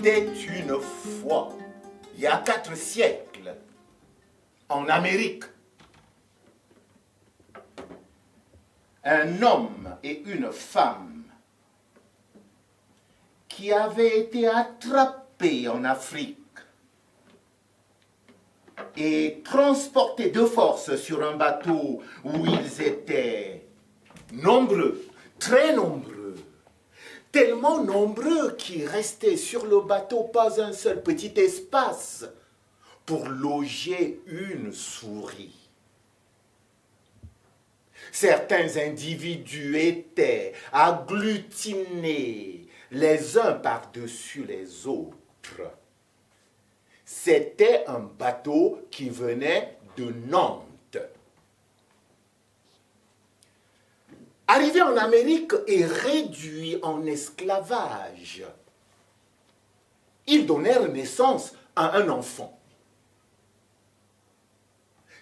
était une fois, il y a 4 siècles, en Amérique, un homme et une femme qui avaient été attrapés en Afrique et transportés de force sur un bateau où ils étaient nombreux, très nombreux, tellement nombreux qu'il restait sur le bateau pas un seul petit espace pour loger une souris. Certains individus étaient agglutinés les uns par-dessus les autres. C'était un bateau qui venait de Nantes. Arrivé en Amérique et réduit en esclavage, ils donnèrent naissance à un enfant.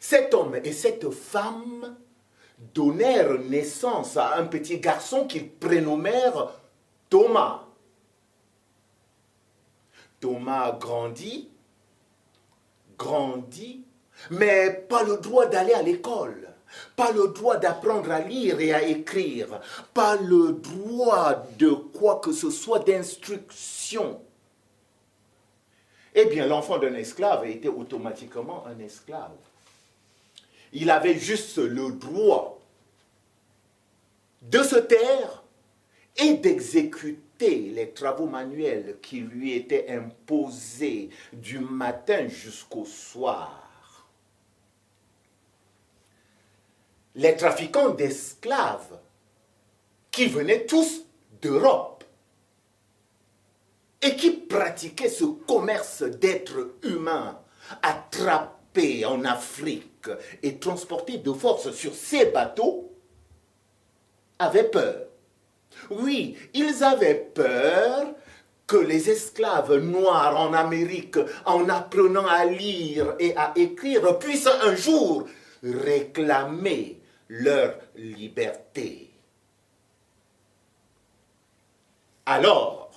Cet homme et cette femme donnèrent naissance à un petit garçon qu'ils prénommèrent Thomas. Thomas grandit, mais pas le droit d'aller à l'école, pas le droit d'apprendre à lire et à écrire, pas le droit de quoi que ce soit d'instruction. Eh bien, l'enfant d'un esclave était automatiquement un esclave. Il avait juste le droit de se taire et d'exécuter les travaux manuels qui lui étaient imposés du matin jusqu'au soir. Les trafiquants d'esclaves qui venaient tous d'Europe et qui pratiquaient ce commerce d'êtres humains attrapés en Afrique et transportés de force sur ces bateaux avaient peur. Oui, ils avaient peur que les esclaves noirs en Amérique, en apprenant à lire et à écrire, puissent un jour réclamer leur liberté. Alors,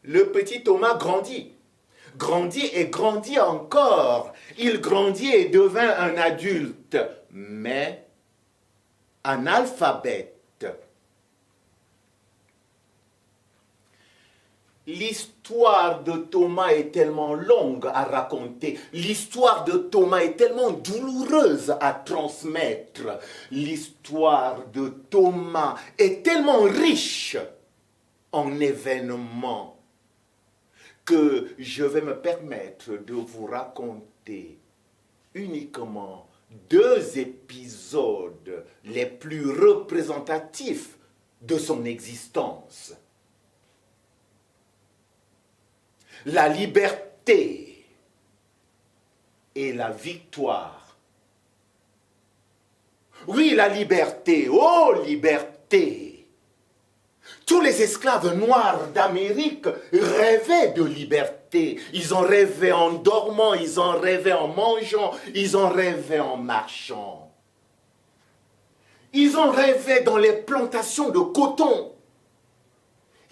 le petit Thomas grandit et grandit encore. Il grandit et devint un adulte, mais analphabète. L'histoire de Thomas est tellement longue à raconter. L'histoire de Thomas est tellement douloureuse à transmettre. L'histoire de Thomas est tellement riche en événements que je vais me permettre de vous raconter uniquement 2 épisodes les plus représentatifs de son existence. La liberté et la victoire. Oui, la liberté, oh liberté! Tous les esclaves noirs d'Amérique rêvaient de liberté. Ils en rêvaient en dormant, ils en rêvaient en mangeant, ils en rêvaient en marchant. Ils en rêvaient dans les plantations de coton.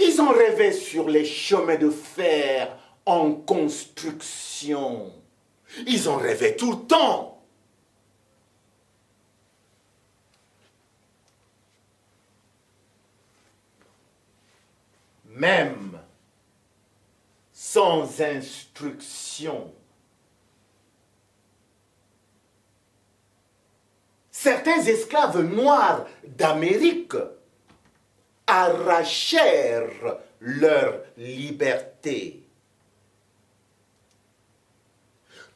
Ils en rêvaient sur les chemins de fer en construction. Ils en rêvaient tout le temps. Même sans instruction. Certains esclaves noirs d'Amérique arrachèrent leur liberté.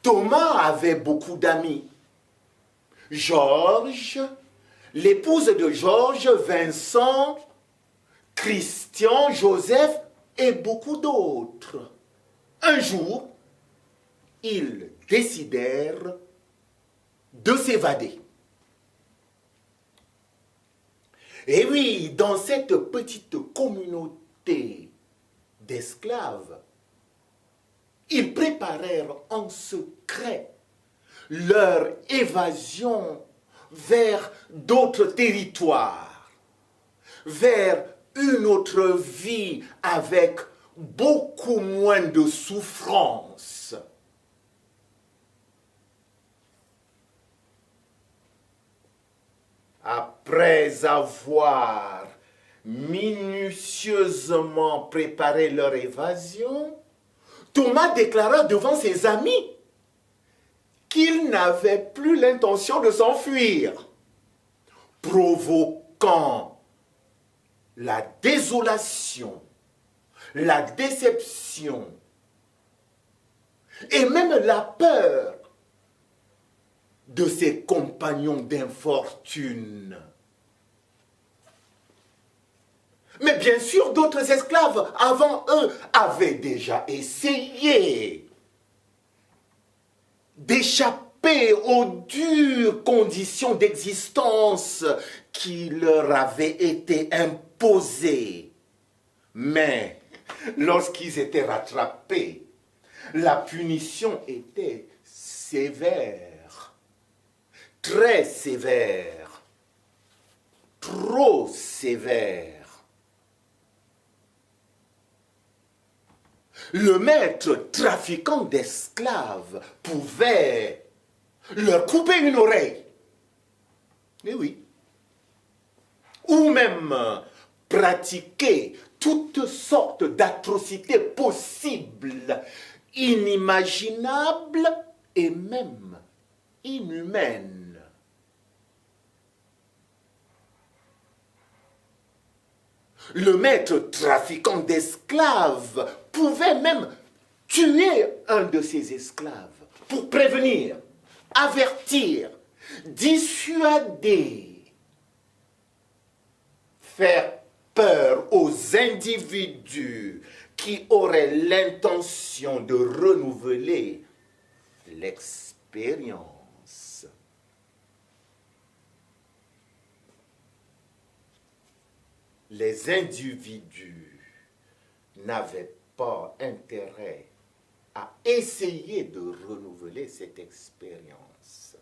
Thomas avait beaucoup d'amis. Georges, l'épouse de Georges, Vincent, Christian, Joseph et beaucoup d'autres. Un jour, ils décidèrent de s'évader. Et oui, dans cette petite communauté d'esclaves, ils préparèrent en secret leur évasion vers d'autres territoires, vers une autre vie avec beaucoup moins de souffrance. Après avoir minutieusement préparé leur évasion, Thomas déclara devant ses amis qu'il n'avait plus l'intention de s'enfuir, provoquant la désolation, la déception et même la peur de ses compagnons d'infortune. Mais bien sûr, d'autres esclaves avant eux avaient déjà essayé d'échapper aux dures conditions d'existence qui leur avaient été imposées. Mais lorsqu'ils étaient rattrapés, la punition était sévère, très sévère, trop sévère. Le maître trafiquant d'esclaves pouvait leur couper une oreille. Eh oui. Ou même pratiquer toutes sortes d'atrocités possibles, inimaginables et même inhumaines. Le maître trafiquant d'esclaves pouvait même tuer un de ses esclaves pour prévenir, avertir, dissuader, faire peur aux individus qui auraient l'intention de renouveler l'expérience. Les individus n'avaient pas intérêt à essayer de renouveler cette expérience.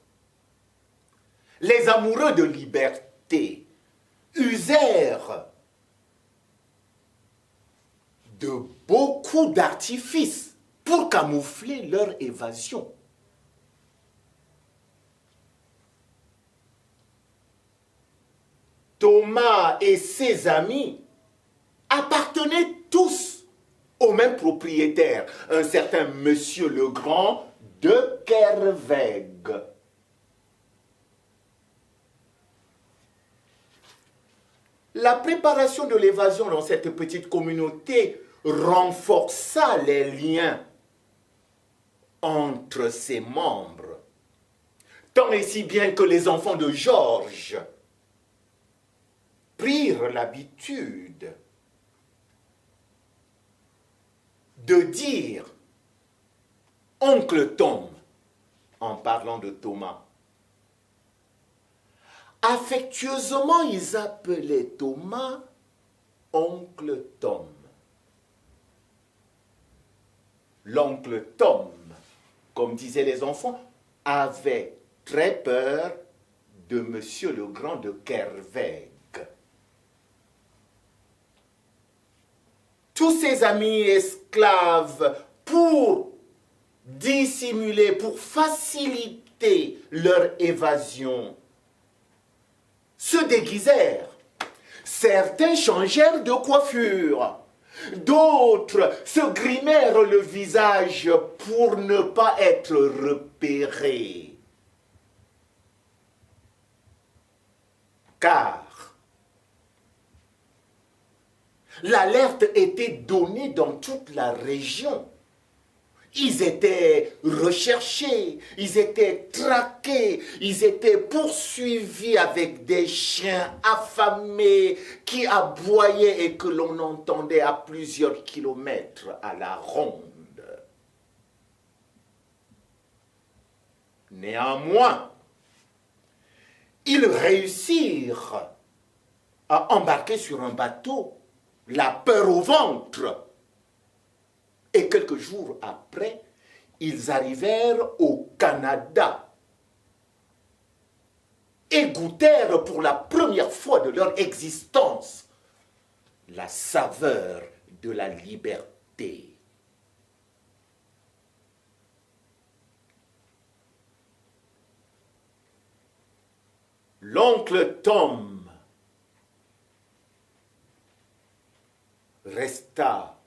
Les amoureux de liberté usèrent de beaucoup d'artifices pour camoufler leur évasion. Thomas et ses amis appartenaient tous au même propriétaire, un certain Monsieur Legrand de Kervègue. La préparation de l'évasion dans cette petite communauté renforça les liens entre ses membres, tant et si bien que les enfants de Georges prirent l'habitude de dire « Oncle Tom » en parlant de Thomas. Affectueusement, ils appelaient Thomas « Oncle Tom ». L'oncle Tom, comme disaient les enfants, avait très peur de Monsieur Legrand de Kervègue. Tous ses amis esclaves, pour dissimuler, pour faciliter leur évasion, se déguisèrent. Certains changèrent de coiffure. D'autres se grimèrent le visage pour ne pas être repérés. Car l'alerte était donnée dans toute la région. Ils étaient recherchés, ils étaient traqués, ils étaient poursuivis avec des chiens affamés qui aboyaient et que l'on entendait à plusieurs kilomètres à la ronde. Néanmoins, ils réussirent à embarquer sur un bateau, la peur au ventre. Et quelques jours après, ils arrivèrent au Canada et goûtèrent pour la première fois de leur existence la saveur de la liberté. vérité. L'oncle Tom resta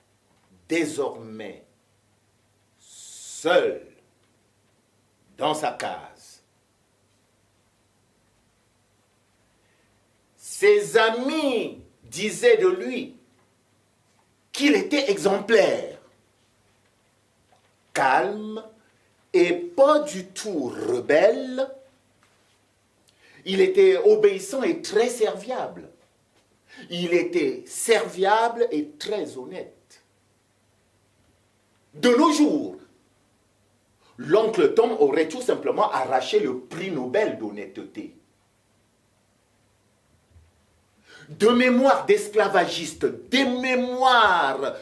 désormais seul dans sa case. Ses amis disaient de lui qu'il était exemplaire, calme et pas du tout rebelle. Il était obéissant et très serviable. Il était serviable et très honnête. De nos jours, l'oncle Tom aurait tout simplement arraché le prix Nobel d'honnêteté. De mémoire d'esclavagistes, des mémoires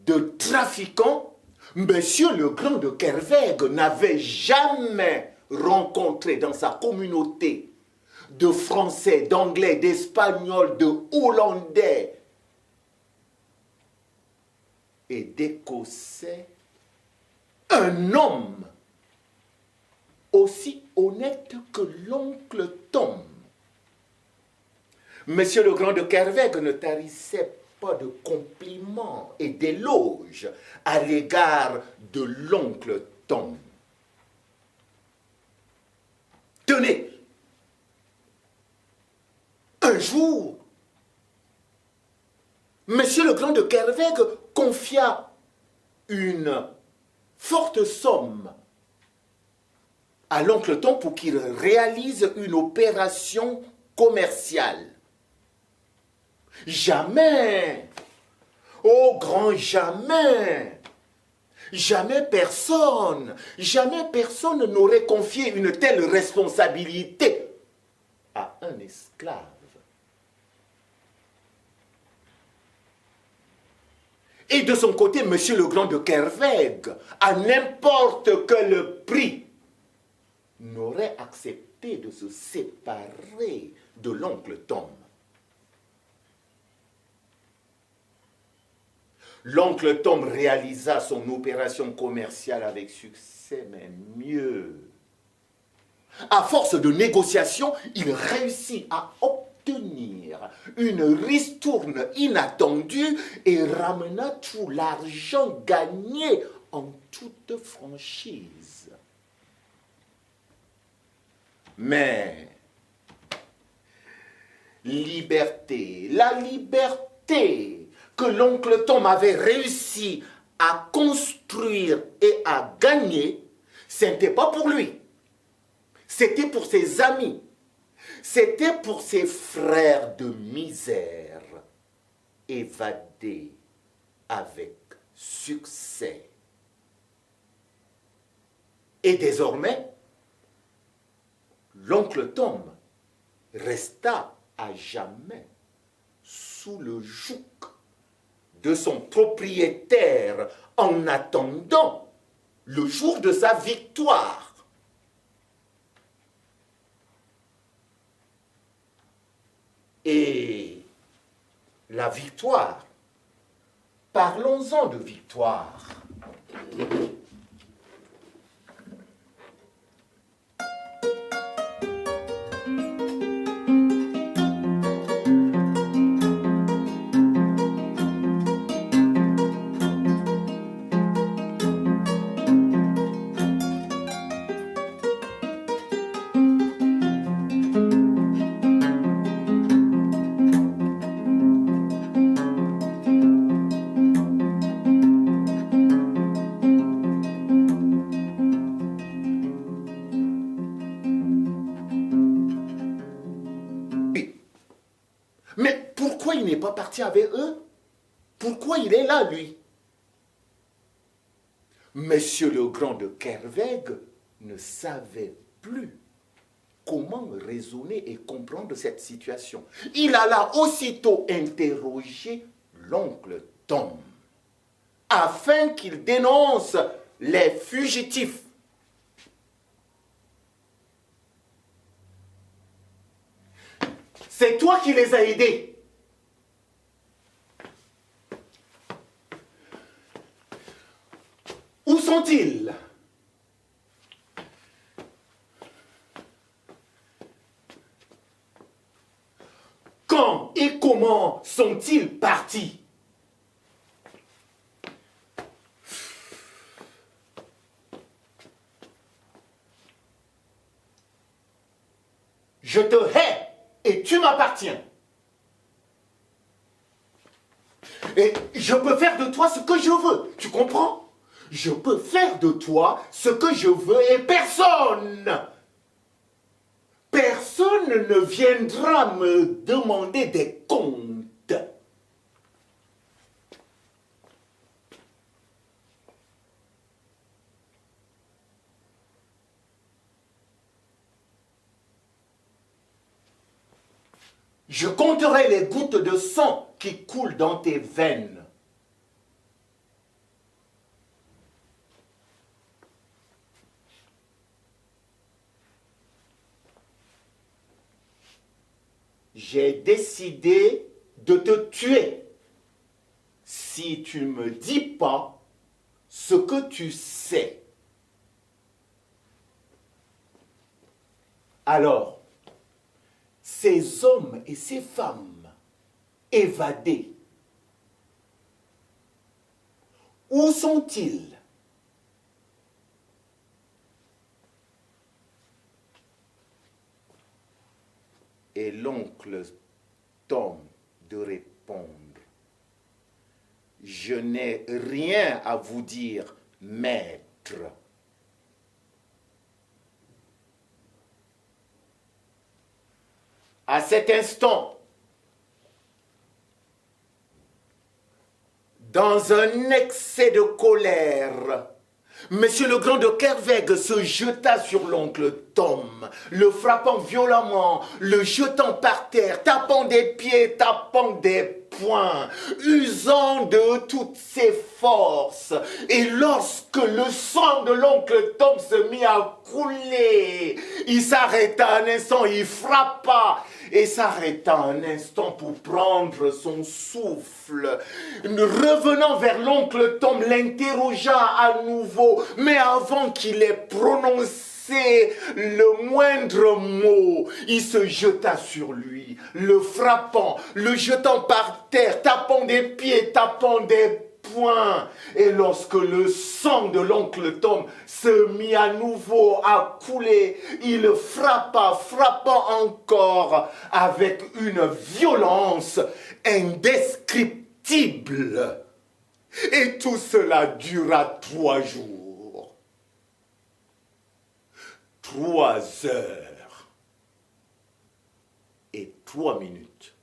de trafiquants, Monsieur le Grand de Kervègue n'avait jamais rencontré dans sa communauté de Français, d'Anglais, d'Espagnols, de Hollandais et d'Écossais un homme aussi honnête que l'oncle Tom. Monsieur le Grand de Kervègue ne tarissait pas de compliments et d'éloges à l'égard de l'oncle Tom. Tenez, un jour, Monsieur le Grand de Kervègue confia une forte somme à l'oncle Tom pour qu'il réalise une opération commerciale. Jamais, oh grand jamais, jamais personne n'aurait confié une telle responsabilité à un esclave. Et de son côté, Monsieur le Grand de Kervègue, à n'importe quel prix, n'aurait accepté de se séparer de l'oncle Tom. L'oncle Tom réalisa son opération commerciale avec succès, mais mieux. À force de négociations, il réussit à obtenir une ristourne inattendue et ramena tout l'argent gagné en toute franchise. Mais la liberté que l'oncle Tom avait réussi à construire et à gagner, ce n'était pas pour lui. C'était pour ses amis. C'était pour ses frères de misère, évadés avec succès. Et désormais, l'oncle Tom resta à jamais sous le joug de son propriétaire en attendant le jour de sa victoire. Et la victoire, parlons-en de victoire. Mais pourquoi il n'est pas parti avec eux? Pourquoi il est là, lui? Monsieur le Grand de Kervègue ne savait plus comment raisonner et comprendre cette situation. Il alla aussitôt interroger l'oncle Tom afin qu'il dénonce les fugitifs. C'est toi qui les as aidés. sont-ils? Quand et comment sont-ils partis? Je te hais et tu m'appartiens. Et je peux faire de toi ce que je veux, tu comprends? Je peux faire de toi ce que je veux et personne ne viendra me demander des comptes. Je compterai les gouttes de sang qui coulent dans tes veines. J'ai décidé de te tuer si tu ne me dis pas ce que tu sais. Alors, ces hommes et ces femmes évadés, où sont-ils? Et l'oncle Tom de répondre, je n'ai rien à vous dire, maître. À cet instant, dans un excès de colère, Monsieur le Grand de Kerveg se jeta sur l'oncle Tom, le frappant violemment, le jetant par terre, tapant des pieds, tapant des poings, usant de toutes ses forces. Et lorsque le sang de l'oncle Tom se mit à couler, il s'arrêta un instant, il frappa et s'arrêta un instant pour prendre son souffle. Revenant vers l'oncle Tom, l'interrogea à nouveau, mais avant qu'il ait prononcé le moindre mot, il se jeta sur lui, le frappant, le jetant par terre, tapant des pieds, tapant des poings. Et lorsque le sang de l'oncle Tom se mit à nouveau à couler, il frappa encore avec une violence indescriptible. Et tout cela dura 3 jours. 3 heures et 3 minutes.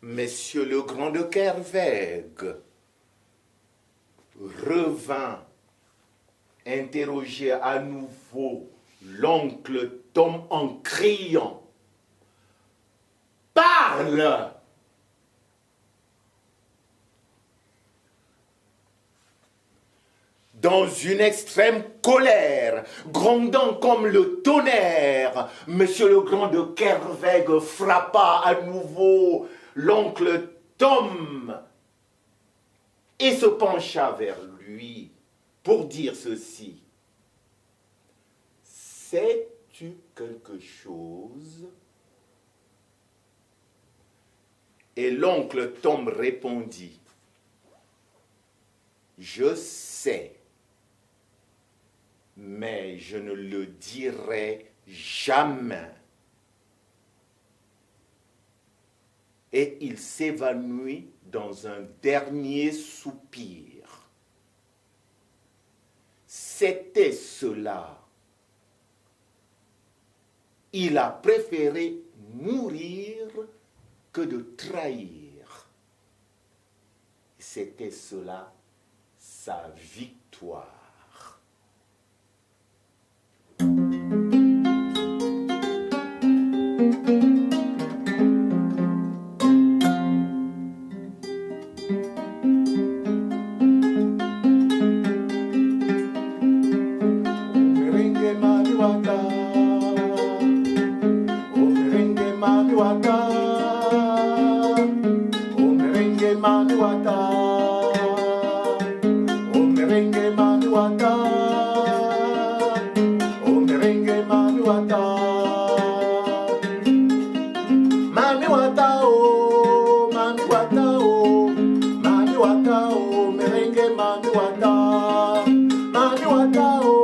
Monsieur le Grand de Kerveg revint interroger à nouveau l'oncle Tom en criant « Parle !» Dans une extrême colère, grondant comme le tonnerre, Monsieur le Grand de Kerveg frappa à nouveau l'oncle Tom et se pencha vers lui pour dire ceci. Sais-tu quelque chose? Et l'oncle Tom répondit, je sais, mais je ne le dirai jamais. Et il s'évanouit dans un dernier soupir. C'était cela. Il a préféré mourir que de trahir. C'était cela, sa victoire. Mami Wata, Mami Wata, Mami Wata, merengue Mami Wata, Mami Wata.